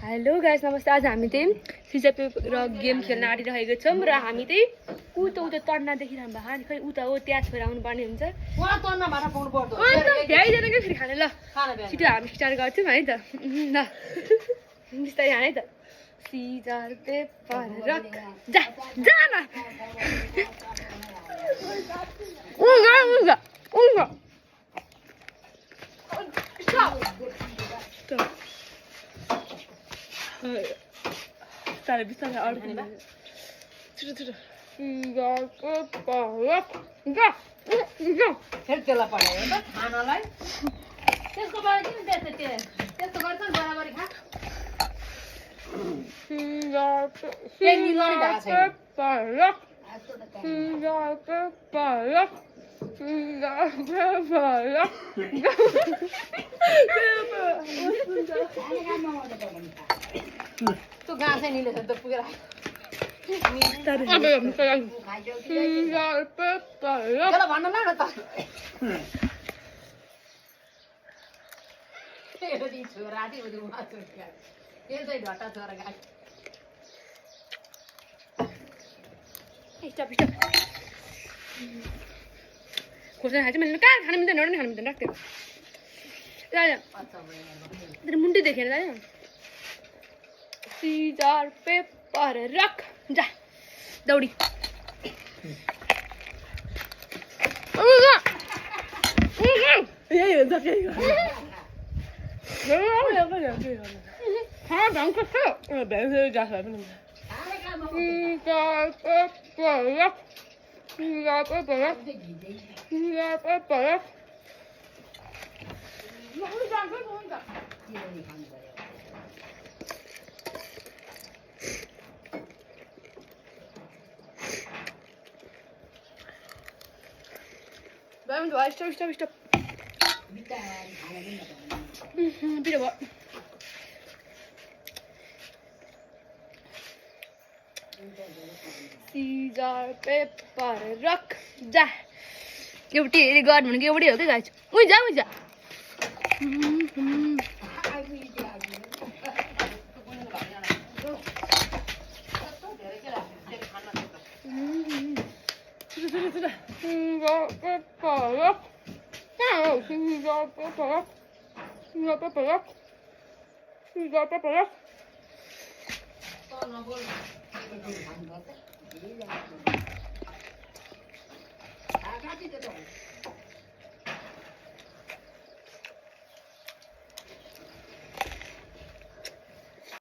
Hello guys नमस्ते। आज हामी चाहिँ सिजर र गेम खेल्न आँटिरहेको छौँ र हामी चाहिँ उता तर्ना देखिरहनु भएको अनि खै उता हो त्यहाँ छोएर आउनु पर्ने हुन्छ। भ्याइजनाकै फेरि खाने ल छिटो हामी स्टार्ट गर्छौँ है त। ल बिस्तारै खाने त। सिजर पेपर रक जा जा न उगा उगा उगा बिस्तारै अड्किने छिटो छिटो फेरि त्यसलाई पठायो त खानालाई त्यसको बारे किन त्यस्तो त्यस्तो गर्छ नि बराबरी खा तँ गाँसै निले त पुगेर भन्न न त छोरा त्यसै ढट्टा छोरा गाडी खोसेर खान्छ मैले कहाँ खानु मिल्दैन एउटा नि खानु मिल्दैन राख्थ्यो तेरो मुन्टी देखेर दाजु सिजर पेपर रक जा दौडी यही हुन्छ फेरि ढङ्गको छ भ्याउ गाँस भए पनि स्टप पिरो भयो सिजर पेपर रक जा एउटै हेरी गर्नु भनेको एउटै हो क्या गाइस उही जा